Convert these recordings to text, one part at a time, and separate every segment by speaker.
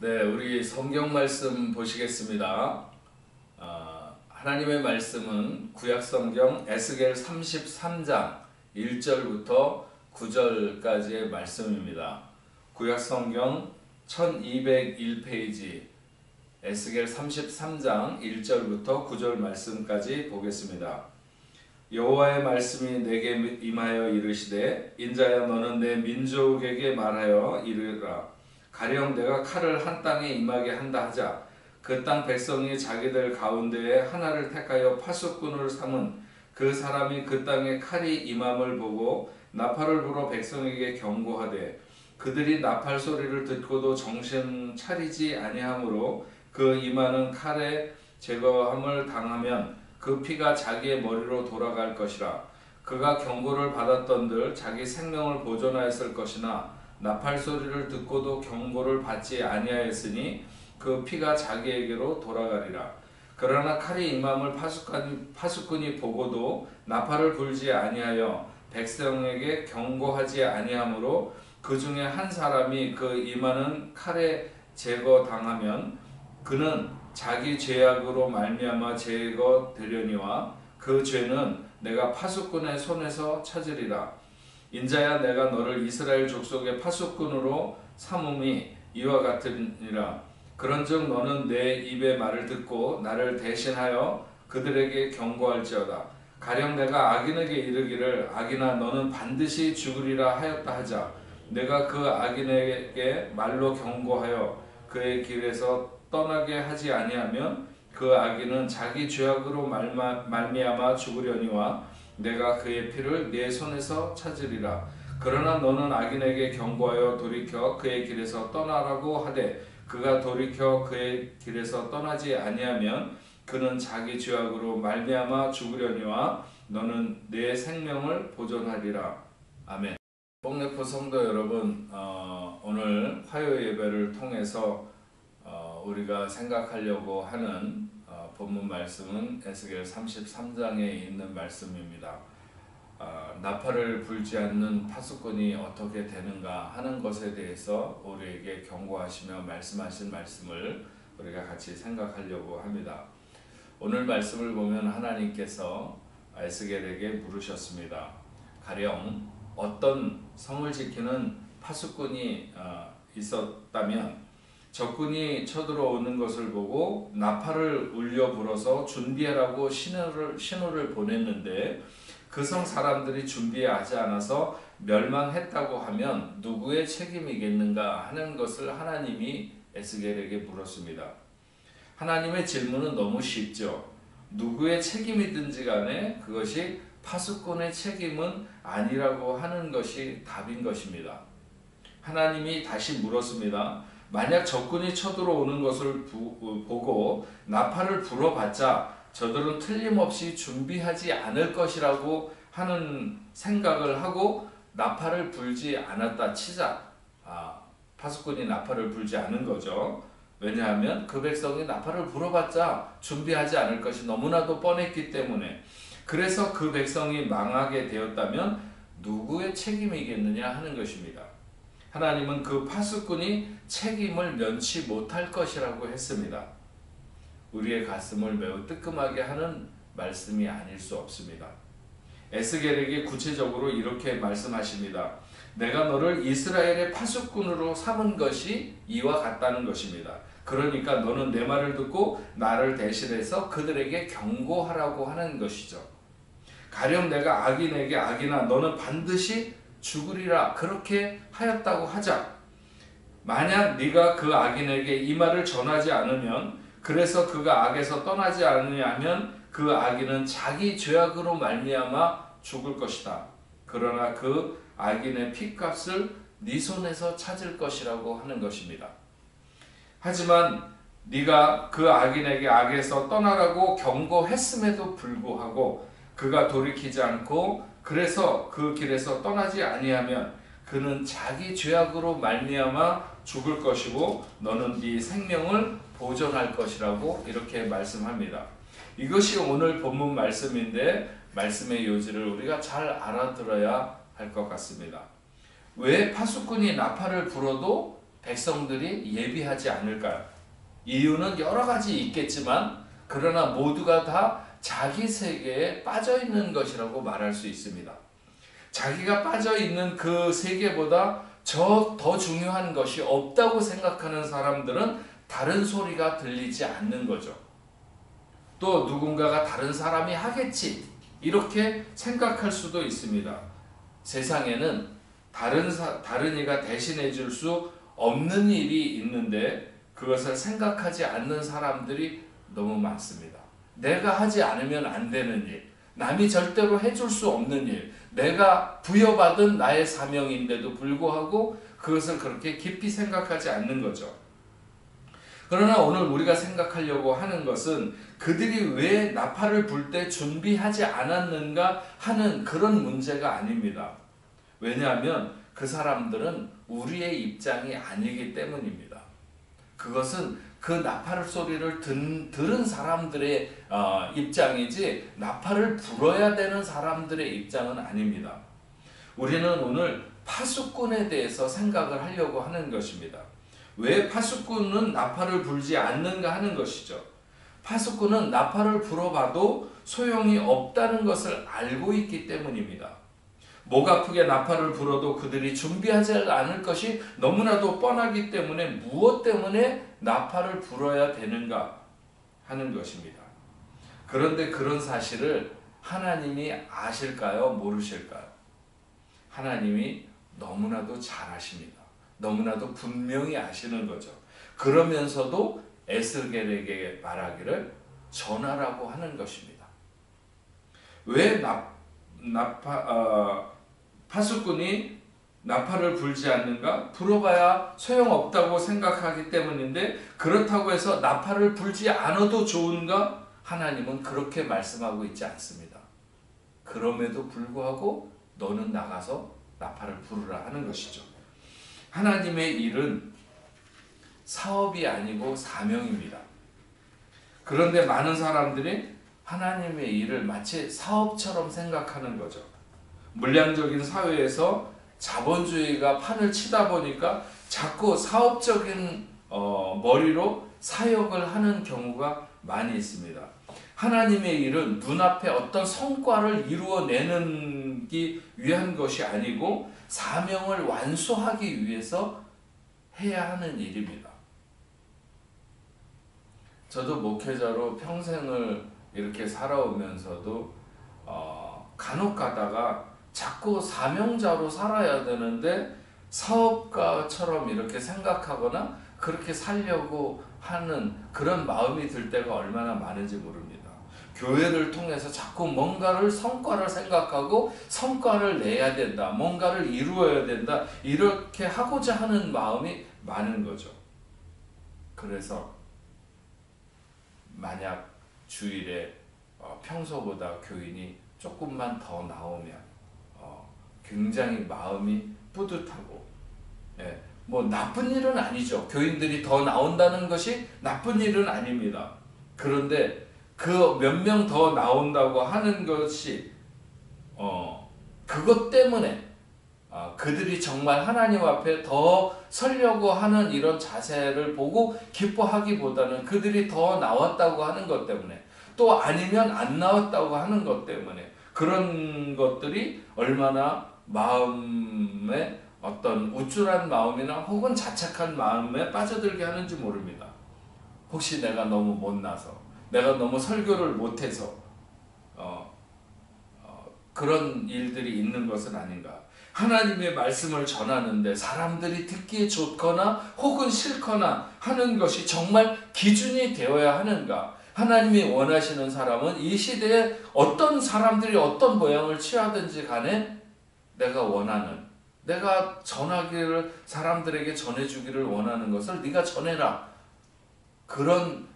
Speaker 1: 네, 우리 성경 말씀 보시겠습니다. 하나님의 말씀은 구약 성경 에스겔 33장 1절부터 9절까지의 말씀입니다. 구약 성경 1201페이지 에스겔 33장 1절부터 9절 말씀까지 보겠습니다. 여호와의 말씀이 내게 임하여 이르시되 인자야 너는 내 민족에게 말하여 이르라. 가령 내가 칼을 한 땅에 임하게 한다 하자. 그 땅 백성이 자기들 가운데에 하나를 택하여 파수꾼을 삼은 그 사람이 그 땅에 칼이 임함을 보고 나팔을 불어 백성에게 경고하되 그들이 나팔 소리를 듣고도 정신 차리지 아니하므로 그 임하는 칼에 제거함을 당하면 그 피가 자기의 머리로 돌아갈 것이라. 그가 경고를 받았던들 자기 생명을 보존하였을 것이나 나팔 소리를 듣고도 경고를 받지 아니하였으니 그 피가 자기에게로 돌아가리라. 그러나 칼이 임함을 파수꾼이 보고도 나팔을 불지 아니하여 백성에게 경고하지 아니하므로 그 중에 한 사람이 그 임하는 칼에 제거당하면 그는 자기 죄악으로 말미암아 제거되려니와 그 죄는 내가 파수꾼의 손에서 찾으리라. 인자야 내가 너를 이스라엘 족속의 파수꾼으로 삼음이 이와 같으니라. 그런즉 너는 내 입의 말을 듣고 나를 대신하여 그들에게 경고할지어다. 가령 내가 악인에게 이르기를 악인아 너는 반드시 죽으리라 하였다 하자. 내가 그 악인에게 말로 경고하여 그의 길에서 떠나게 하지 아니하면 그 악인은 자기 죄악으로 말미암아 죽으려니와 내가 그의 피를 내 손에서 찾으리라. 그러나 너는 악인에게 경고하여 돌이켜 그의 길에서 떠나라고 하되 그가 돌이켜 그의 길에서 떠나지 아니하면 그는 자기 죄악으로 말미암아 죽으려니와 너는 내 생명을 보존하리라. 아멘. 뽕네포 성도 여러분, 오늘 화요 예배를 통해서 우리가 생각하려고 하는 본문 말씀은 에스겔 33장에 있는 말씀입니다. 나팔을 불지 않는 파수꾼이 어떻게 되는가 하는 것에 대해서 우리에게 경고하시며 말씀하신 말씀을 우리가 같이 생각하려고 합니다. 오늘 말씀을 보면 하나님께서 에스겔에게 물으셨습니다. 가령 어떤 성을 지키는 파수꾼이 있었다면 적군이 쳐들어오는 것을 보고 나팔을 울려 불어서 준비하라고 신호를 보냈는데 그 성 사람들이 준비하지 않아서 멸망했다고 하면 누구의 책임이겠는가 하는 것을 하나님이 에스겔에게 물었습니다. 하나님의 질문은 너무 쉽죠. 누구의 책임이든지 간에 그것이 파수꾼의 책임은 아니라고 하는 것이 답인 것입니다. 하나님이 다시 물었습니다. 만약 적군이 쳐들어오는 것을 보고 나팔을 불어봤자 저들은 틀림없이 준비하지 않을 것이라고 하는 생각을 하고 나팔을 불지 않았다 치자. 파수꾼이 나팔을 불지 않은 거죠. 왜냐하면 그 백성이 나팔을 불어봤자 준비하지 않을 것이 너무나도 뻔했기 때문에. 그래서 그 백성이 망하게 되었다면 누구의 책임이겠느냐 하는 것입니다. 하나님은 그 파수꾼이 책임을 면치 못할 것이라고 했습니다. 우리의 가슴을 매우 뜨끔하게 하는 말씀이 아닐 수 없습니다. 에스겔에게 구체적으로 이렇게 말씀하십니다. 내가 너를 이스라엘의 파수꾼으로 삼은 것이 이와 같다는 것입니다. 그러니까 너는 내 말을 듣고 나를 대신해서 그들에게 경고하라고 하는 것이죠. 가령 내가 악인에게 악인아 너는 반드시 죽으리라 그렇게 하였다고 하자. 만약 네가 그 악인에게 이 말을 전하지 않으면 그래서 그가 악에서 떠나지 않으면 그 악인은 자기 죄악으로 말미암아 죽을 것이다. 그러나 그 악인의 핏값을 네 손에서 찾을 것이라고 하는 것입니다. 하지만 네가 그 악인에게 악에서 떠나라고 경고했음에도 불구하고 그가 돌이키지 않고 그래서 그 길에서 떠나지 아니하면 그는 자기 죄악으로 말미암아 죽을 것이고 너는 네 생명을 보존할 것이라고 이렇게 말씀합니다. 이것이 오늘 본문 말씀인데 말씀의 요지를 우리가 잘 알아들어야 할 것 같습니다. 왜 파수꾼이 나팔을 불어도 백성들이 예비하지 않을까요? 이유는 여러 가지 있겠지만 그러나 모두가 다 자기 세계에 빠져 있는 것이라고 말할 수 있습니다. 자기가 빠져 있는 그 세계보다 더 중요한 것이 없다고 생각하는 사람들은 다른 소리가 들리지 않는 거죠. 또 누군가가 다른 사람이 하겠지 이렇게 생각할 수도 있습니다. 세상에는 다른 이가 대신해 줄 수 없는 일이 있는데 그것을 생각하지 않는 사람들이 너무 많습니다. 내가 하지 않으면 안 되는 일, 남이 절대로 해줄 수 없는 일, 내가 부여받은 나의 사명인데도 불구하고 그것을 그렇게 깊이 생각하지 않는 거죠. 그러나 오늘 우리가 생각하려고 하는 것은 그들이 왜 나팔을 불 때 준비하지 않았는가 하는 그런 문제가 아닙니다. 왜냐하면 그 사람들은 우리의 입장이 아니기 때문입니다. 그것은 그 나팔 소리를 들은 사람들의 입장이지 나팔을 불어야 되는 사람들의 입장은 아닙니다. 우리는 오늘 파수꾼에 대해서 생각을 하려고 하는 것입니다. 왜 파수꾼은 나팔을 불지 않는가 하는 것이죠. 파수꾼은 나팔을 불어봐도 소용이 없다는 것을 알고 있기 때문입니다. 목 아프게 나팔을 불어도 그들이 준비하지 않을 것이 너무나도 뻔하기 때문에 무엇 때문에 나팔을 불어야 되는가 하는 것입니다. 그런데 그런 사실을 하나님이 아실까요? 모르실까요? 하나님이 너무나도 잘 아십니다. 너무나도 분명히 아시는 거죠. 그러면서도 에스겔에게 말하기를 전하라고 하는 것입니다. 왜 파수꾼이 나팔을 불지 않는가? 불어봐야 소용없다고 생각하기 때문인데 그렇다고 해서 나팔을 불지 않아도 좋은가? 하나님은 그렇게 말씀하고 있지 않습니다. 그럼에도 불구하고 너는 나가서 나팔을 부르라 하는 것이죠. 하나님의 일은 사업이 아니고 사명입니다. 그런데 많은 사람들이 하나님의 일을 마치 사업처럼 생각하는 거죠. 물량적인 사회에서 자본주의가 판을 치다 보니까 자꾸 사업적인 머리로 사역을 하는 경우가 많이 있습니다. 하나님의 일은 눈앞에 어떤 성과를 이루어내기 위한 것이 아니고 사명을 완수하기 위해서 해야 하는 일입니다. 저도 목회자로 평생을 이렇게 살아오면서도 간혹 가다가 자꾸 사명자로 살아야 되는데 사업가처럼 이렇게 생각하거나 그렇게 살려고 하는 그런 마음이 들 때가 얼마나 많은지 모릅니다. 교회를 통해서 자꾸 뭔가를 성과를 생각하고 성과를 내야 된다, 뭔가를 이루어야 된다 이렇게 하고자 하는 마음이 많은 거죠. 그래서 만약 주일에 평소보다 교인이 조금만 더 나오면 굉장히 마음이 뿌듯하고, 뭐 나쁜 일은 아니죠. 교인들이 더 나온다는 것이 나쁜 일은 아닙니다. 그런데 그 몇 명 더 나온다고 하는 것이 그것 때문에 그들이 정말 하나님 앞에 더 서려고 하는 이런 자세를 보고 기뻐하기보다는 그들이 더 나왔다고 하는 것 때문에, 또 아니면 안 나왔다고 하는 것 때문에 그런 것들이 얼마나 마음에 어떤 우쭐한 마음이나 혹은 자책한 마음에 빠져들게 하는지 모릅니다. 혹시 내가 너무 못나서, 내가 너무 설교를 못해서 그런 일들이 있는 것은 아닌가. 하나님의 말씀을 전하는데 사람들이 듣기에 좋거나 혹은 싫거나 하는 것이 정말 기준이 되어야 하는가. 하나님이 원하시는 사람은 이 시대에 어떤 사람들이 어떤 모양을 취하든지 간에 내가 원하는, 내가 전하기를, 사람들에게 전해주기를 원하는 것을 네가 전해라. 그런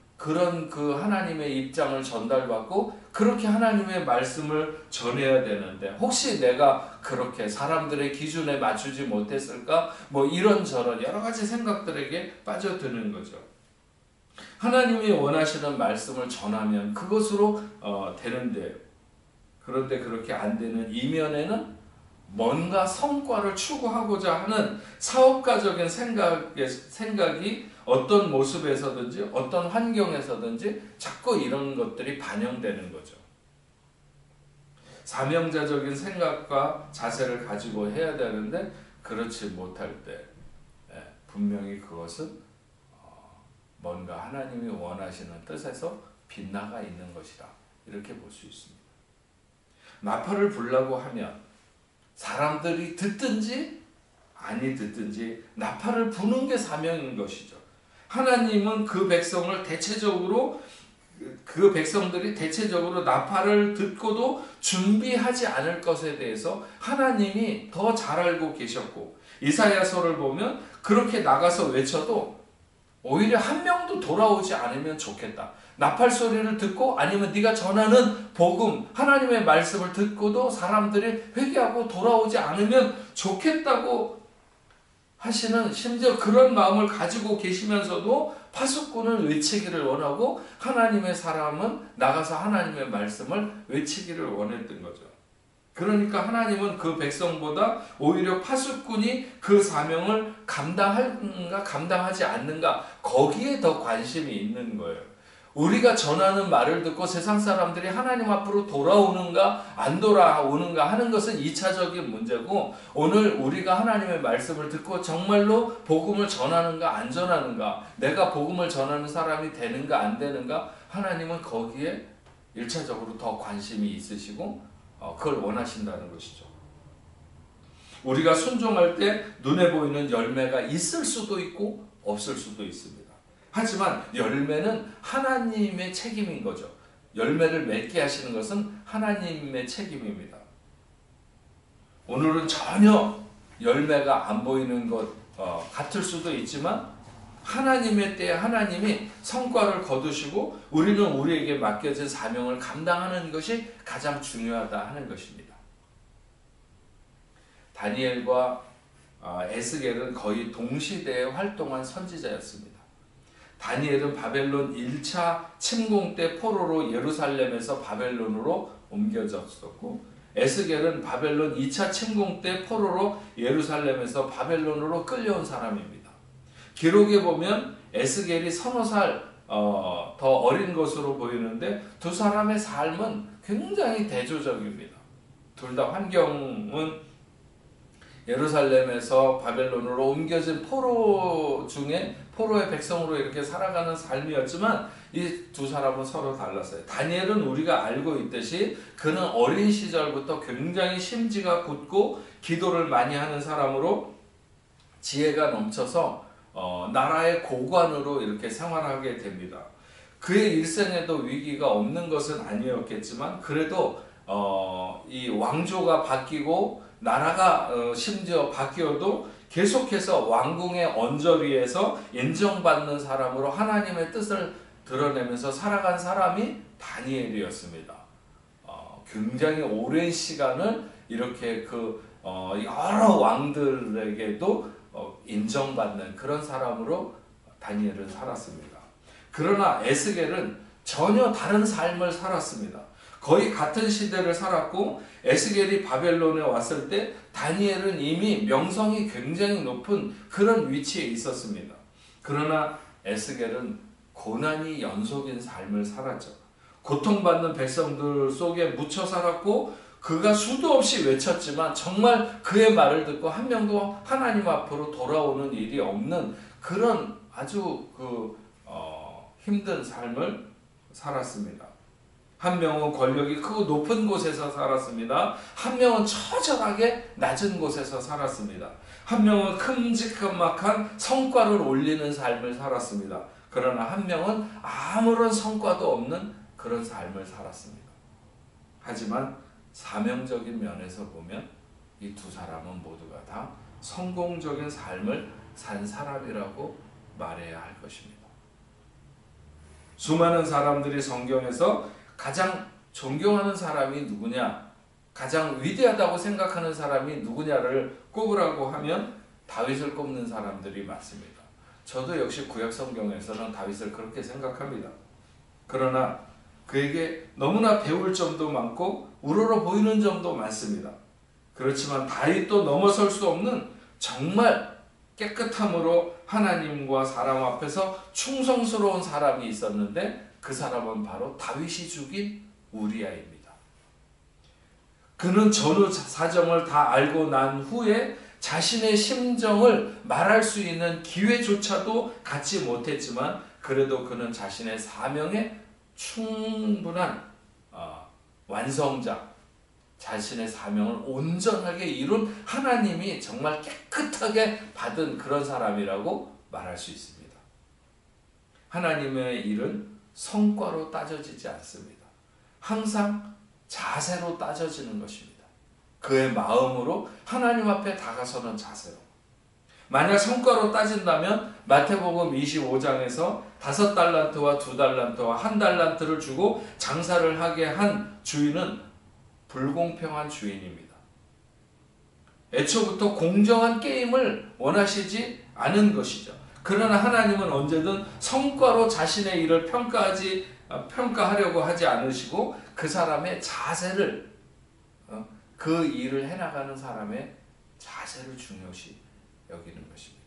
Speaker 1: 그 하나님의 입장을 전달받고 그렇게 하나님의 말씀을 전해야 되는데, 혹시 내가 그렇게 사람들의 기준에 맞추지 못했을까? 뭐 이런저런 여러 가지 생각들에게 빠져드는 거죠. 하나님이 원하시는 말씀을 전하면 그것으로 되는데, 그런데 그렇게 안 되는 이면에는 뭔가 성과를 추구하고자 하는 사업가적인 생각이 어떤 모습에서든지 어떤 환경에서든지 자꾸 이런 것들이 반영되는 거죠. 사명자적인 생각과 자세를 가지고 해야 되는데 그렇지 못할 때 분명히 그것은 뭔가 하나님이 원하시는 뜻에서 빗나가 있는 것이다. 이렇게 볼 수 있습니다. 나팔을 불라고 하면 사람들이 듣든지 아니 듣든지 나팔을 부는 게 사명인 것이죠. 하나님은 그 백성들이 대체적으로 나팔을 듣고도 준비하지 않을 것에 대해서 하나님이 더 잘 알고 계셨고, 이사야서를 보면 그렇게 나가서 외쳐도 오히려 한 명도 돌아오지 않으면 좋겠다. 나팔 소리를 듣고 아니면 네가 전하는 복음, 하나님의 말씀을 듣고도 사람들이 회개하고 돌아오지 않으면 좋겠다고 하시는, 심지어 그런 마음을 가지고 계시면서도 파수꾼을 외치기를 원하고 하나님의 사람은 나가서 하나님의 말씀을 외치기를 원했던 거죠. 그러니까 하나님은 그 백성보다 오히려 파수꾼이 그 사명을 감당하는가 감당하지 않는가 거기에 더 관심이 있는 거예요. 우리가 전하는 말을 듣고 세상 사람들이 하나님 앞으로 돌아오는가 안 돌아오는가 하는 것은 2차적인 문제고, 오늘 우리가 하나님의 말씀을 듣고 정말로 복음을 전하는가 안 전하는가, 내가 복음을 전하는 사람이 되는가 안 되는가, 하나님은 거기에 1차적으로 더 관심이 있으시고 그걸 원하신다는 것이죠. 우리가 순종할 때 눈에 보이는 열매가 있을 수도 있고 없을 수도 있습니다. 하지만 열매는 하나님의 책임인 거죠. 열매를 맺게 하시는 것은 하나님의 책임입니다. 오늘은 전혀 열매가 안 보이는 것 같을 수도 있지만 하나님의 때에 하나님이 성과를 거두시고 우리는 우리에게 맡겨진 사명을 감당하는 것이 가장 중요하다 하는 것입니다. 다니엘과 에스겔은 거의 동시대에 활동한 선지자였습니다. 다니엘은 바벨론 1차 침공 때 포로로 예루살렘에서 바벨론으로 옮겨졌었고, 에스겔은 바벨론 2차 침공 때 포로로 예루살렘에서 바벨론으로 끌려온 사람입니다. 기록에 보면 에스겔이 서너 살 더 어린 것으로 보이는데 두 사람의 삶은 굉장히 대조적입니다. 둘 다 환경은 예루살렘에서 바벨론으로 옮겨진 포로 중에 포로의 백성으로 이렇게 살아가는 삶이었지만 이 두 사람은 서로 달랐어요. 다니엘은 우리가 알고 있듯이 그는 어린 시절부터 굉장히 심지가 굳고 기도를 많이 하는 사람으로 지혜가 넘쳐서 나라의 고관으로 이렇게 생활하게 됩니다. 그의 일생에도 위기가 없는 것은 아니었겠지만 그래도 이 왕조가 바뀌고 나라가 심지어 바뀌어도 계속해서 왕궁의 언저리에서 인정받는 사람으로 하나님의 뜻을 드러내면서 살아간 사람이 다니엘이었습니다. 굉장히 오랜 시간을 이렇게 여러 왕들에게도 인정받는 그런 사람으로 다니엘은 살았습니다. 그러나 에스겔은 전혀 다른 삶을 살았습니다. 거의 같은 시대를 살았고 에스겔이 바벨론에 왔을 때 다니엘은 이미 명성이 굉장히 높은 그런 위치에 있었습니다. 그러나 에스겔은 고난이 연속인 삶을 살았죠. 고통받는 백성들 속에 묻혀 살았고 그가 수도 없이 외쳤지만 정말 그의 말을 듣고 한 명도 하나님 앞으로 돌아오는 일이 없는 그런 아주 힘든 삶을 살았습니다. 한 명은 권력이 크고 높은 곳에서 살았습니다. 한 명은 처절하게 낮은 곳에서 살았습니다. 한 명은 큼직큼막한 성과를 올리는 삶을 살았습니다. 그러나 한 명은 아무런 성과도 없는 그런 삶을 살았습니다. 하지만 사명적인 면에서 보면 이 두 사람은 모두가 다 성공적인 삶을 산 사람이라고 말해야 할 것입니다. 수많은 사람들이 성경에서 가장 존경하는 사람이 누구냐, 가장 위대하다고 생각하는 사람이 누구냐를 꼽으라고 하면 다윗을 꼽는 사람들이 많습니다. 저도 역시 구약 성경에서는 다윗을 그렇게 생각합니다. 그러나 그에게 너무나 배울 점도 많고 우러러 보이는 점도 많습니다. 그렇지만 다윗도 넘어설 수 없는 정말 깨끗함으로 하나님과 사람 앞에서 충성스러운 사람이 있었는데 그 사람은 바로 다윗이 죽인 우리아입니다. 그는 전후 사정을 다 알고 난 후에 자신의 심정을 말할 수 있는 기회조차도 갖지 못했지만 그래도 그는 자신의 사명에 충분한 완성자, 자신의 사명을 온전하게 이룬 하나님이 정말 깨끗하게 받은 그런 사람이라고 말할 수 있습니다. 하나님의 일은 성과로 따져지지 않습니다. 항상 자세로 따져지는 것입니다. 그의 마음으로 하나님 앞에 다가서는 자세로. 만약 성과로 따진다면 마태복음 25장에서 5달란트와 2달란트와 1달란트를 주고 장사를 하게 한 주인은 불공평한 주인입니다. 애초부터 공정한 게임을 원하시지 않은 것이죠. 그러나 하나님은 언제든 성과로 자신의 일을 평가하려고 하지 않으시고 그 사람의 자세를, 그 일을 해나가는 사람의 자세를 중요시 여기는 것입니다.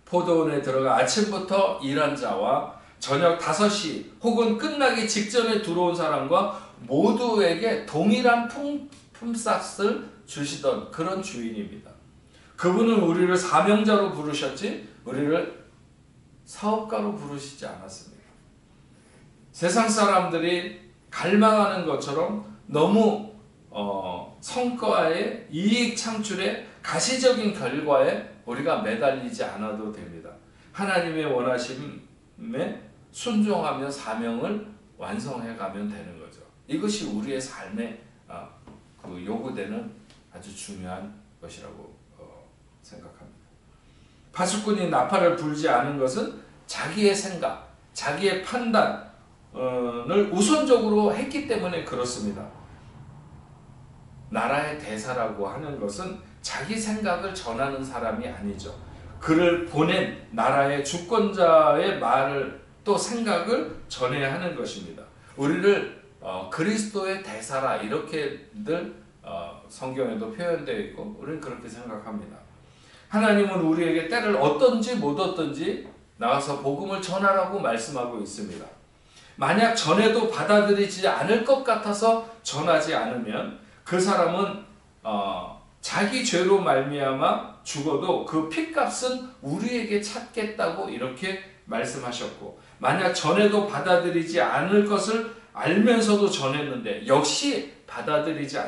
Speaker 1: 포도원에 들어가 아침부터 일한 자와 저녁 5시 혹은 끝나기 직전에 들어온 사람과 모두에게 동일한 품삯을 주시던 그런 주인입니다. 그분은 우리를 사명자로 부르셨지 우리를 사업가로 부르시지 않았습니다. 세상 사람들이 갈망하는 것처럼 너무 성과의 이익 창출의 가시적인 결과에 우리가 매달리지 않아도 됩니다. 하나님의 원하심에 순종하며 사명을 완성해 가면 되는 거죠. 이것이 우리의 삶에 요구되는 아주 중요한 것이라고 생각합니다. 파수꾼이 나팔을 불지 않은 것은 자기의 생각, 자기의 판단을 우선적으로 했기 때문에 그렇습니다. 나라의 대사라고 하는 것은 자기 생각을 전하는 사람이 아니죠. 그를 보낸 나라의 주권자의 말을 또 생각을 전해야 하는 것입니다. 우리를 그리스도의 대사라 이렇게들 성경에도 표현되어 있고 우리는 그렇게 생각합니다. 하나님은 우리에게 때를 얻든지 못 얻든지 나가서 복음을 전하라고 말씀하고 있습니다. 만약 전해도 받아들이지 않을 것 같아서 전하지 않으면 그 사람은 자기 죄로 말미암아 죽어도 그 핏값은 우리에게 찾겠다고 이렇게 말씀하셨고, 만약 전해도 받아들이지 않을 것을 알면서도 전했는데 역시 받아들이지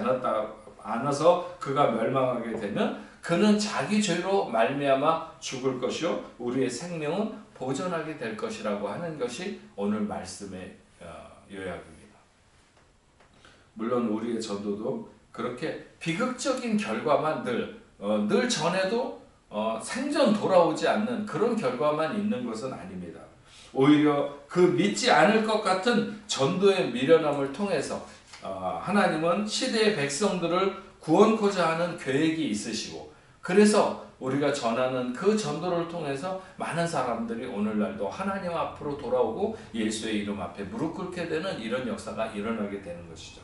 Speaker 1: 않아서 그가 멸망하게 되면 그는 자기 죄로 말미암아 죽을 것이요 우리의 생명은 보존하게 될 것이라고 하는 것이 오늘 말씀의 요약입니다. 물론 우리의 전도도 그렇게 비극적인 결과만 늘 전해도 생전 돌아오지 않는 그런 결과만 있는 것은 아닙니다. 오히려 그 믿지 않을 것 같은 전도의 미련함을 통해서 하나님은 시대의 백성들을 구원코자 하는 계획이 있으시고, 그래서 우리가 전하는 그 전도를 통해서 많은 사람들이 오늘날도 하나님 앞으로 돌아오고 예수의 이름 앞에 무릎 꿇게 되는 이런 역사가 일어나게 되는 것이죠.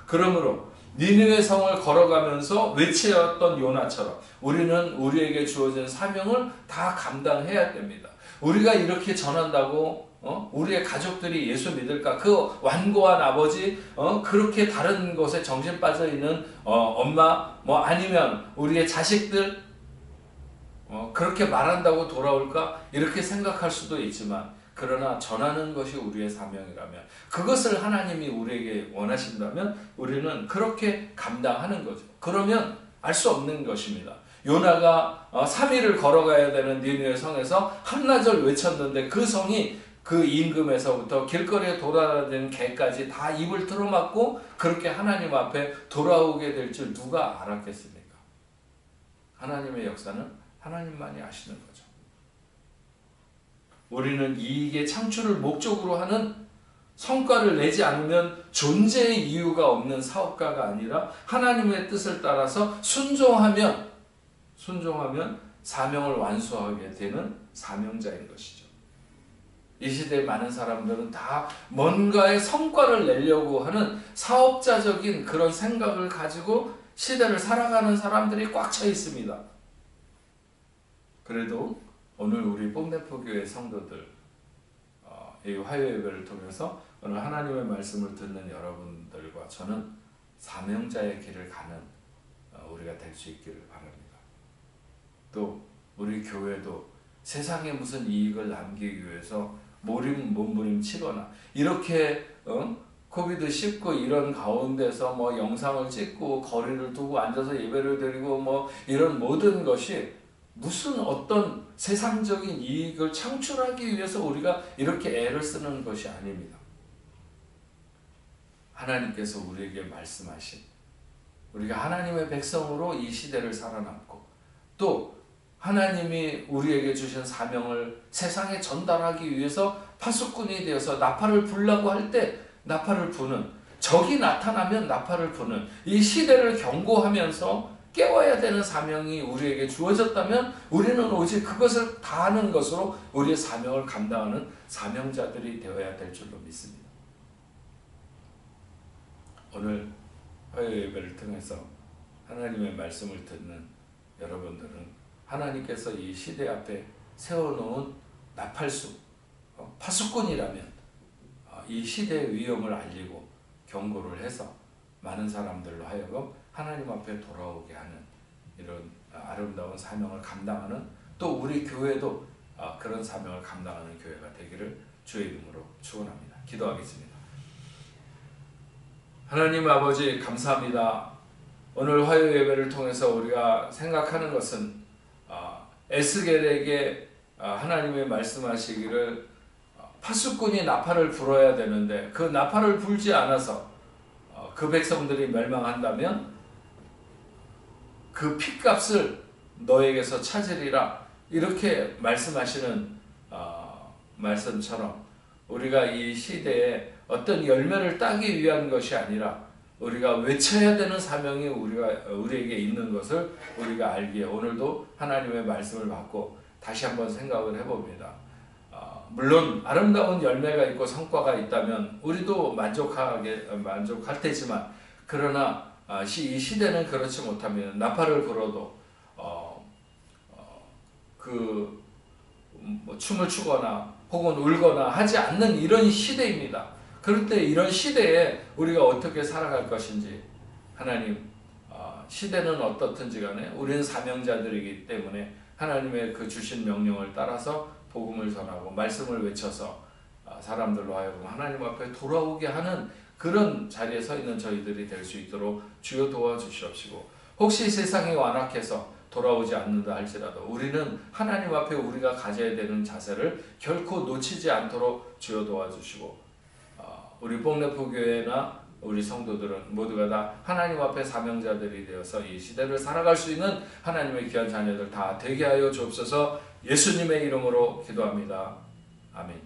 Speaker 1: 그러므로 니느웨 성을 걸어가면서 외치었던 요나처럼 우리는 우리에게 주어진 사명을 다 감당해야 됩니다. 우리가 이렇게 전한다고 우리의 가족들이 예수 믿을까? 그 완고한 아버지, 그렇게 다른 것에 정신 빠져 있는 엄마, 아니면 우리의 자식들 그렇게 말한다고 돌아올까? 이렇게 생각할 수도 있지만, 그러나 전하는 것이 우리의 사명이라면, 그것을 하나님이 우리에게 원하신다면 우리는 그렇게 감당하는 거죠. 그러면 알 수 없는 것입니다. 요나가 3일을 걸어가야 되는 니느웨 성에서 한나절 외쳤는데 그 성이 그 임금에서부터 길거리에 돌아다니는 개까지 다 입을 틀어막고 그렇게 하나님 앞에 돌아오게 될 줄 누가 알았겠습니까? 하나님의 역사는 하나님만이 아시는 거죠. 우리는 이익의 창출을 목적으로 하는, 성과를 내지 않으면 존재의 이유가 없는 사업가가 아니라 하나님의 뜻을 따라서 순종하면 사명을 완수하게 되는 사명자인 것이죠. 이 시대의 많은 사람들은 다 뭔가의 성과를 내려고 하는 사업자적인 그런 생각을 가지고 시대를 살아가는 사람들이 꽉 차 있습니다. 그래도 오늘 우리 뽕대포교회 성도들 이 화요 예배를 통해서 오늘 하나님의 말씀을 듣는 여러분들과 저는 사명자의 길을 가는 우리가 될 수 있기를 바랍니다. 또 우리 교회도 세상에 무슨 이익을 남기기 위해서 몸부림치거나 이렇게 코비드19 이런 가운데서 뭐 영상을 찍고 거리를 두고 앉아서 예배를 드리고 뭐 이런 모든 것이 무슨 어떤 세상적인 이익을 창출하기 위해서 우리가 이렇게 애를 쓰는 것이 아닙니다. 하나님께서 우리에게 말씀하신 우리가 하나님의 백성으로 이 시대를 살아남고 또 하나님이 우리에게 주신 사명을 세상에 전달하기 위해서 파수꾼이 되어서 나팔을 불라고 할 때 나팔을 부는, 적이 나타나면 나팔을 부는 이 시대를 경고하면서 깨워야 되는 사명이 우리에게 주어졌다면 우리는 오직 그것을 다하는 것으로 우리의 사명을 감당하는 사명자들이 되어야 될 줄로 믿습니다. 오늘 화요 예배를 통해서 하나님의 말씀을 듣는 여러분들은 하나님께서 이 시대 앞에 세워놓은 나팔수, 파수꾼이라면 이 시대의 위험을 알리고 경고를 해서 많은 사람들로 하여금 하나님 앞에 돌아오게 하는 이런 아름다운 사명을 감당하는 또 우리 교회도 그런 사명을 감당하는 교회가 되기를 주의 이름으로 축원합니다. 기도하겠습니다. 하나님 아버지 감사합니다. 오늘 화요 예배를 통해서 우리가 생각하는 것은 에스겔에게 하나님의 말씀하시기를 파수꾼이 나팔을 불어야 되는데 그 나팔을 불지 않아서 그 백성들이 멸망한다면 그 핏값을 너에게서 찾으리라 이렇게 말씀하시는 말씀처럼 우리가 이 시대에 어떤 열매를 따기 위한 것이 아니라 우리가 외쳐야 되는 사명이 우리에게 있는 것을 우리가 알기에 오늘도 하나님의 말씀을 받고 다시 한번 생각을 해봅니다. 물론 아름다운 열매가 있고 성과가 있다면 우리도 만족할 테지만 그러나 이 시대는 그렇지 못하면 나팔을 불어도 춤을 추거나 혹은 울거나 하지 않는 이런 시대입니다. 그럴 때 이런 시대에 우리가 어떻게 살아갈 것인지 하나님 시대는 어떻든지 간에 우리는 사명자들이기 때문에 하나님의 그 주신 명령을 따라서 복음을 전하고 말씀을 외쳐서 사람들로 하여금 하나님 앞에 돌아오게 하는 그런 자리에 서 있는 저희들이 될 수 있도록 주여 도와주시옵시고 혹시 세상이 완악해서 돌아오지 않는다 할지라도 우리는 하나님 앞에 우리가 가져야 되는 자세를 결코 놓치지 않도록 주여 도와주시고 우리 뽕래포교회나 우리 성도들은 모두가 다 하나님 앞에 사명자들이 되어서 이 시대를 살아갈 수 있는 하나님의 귀한 자녀들 다 되게 하여 주옵소서. 예수님의 이름으로 기도합니다. 아멘.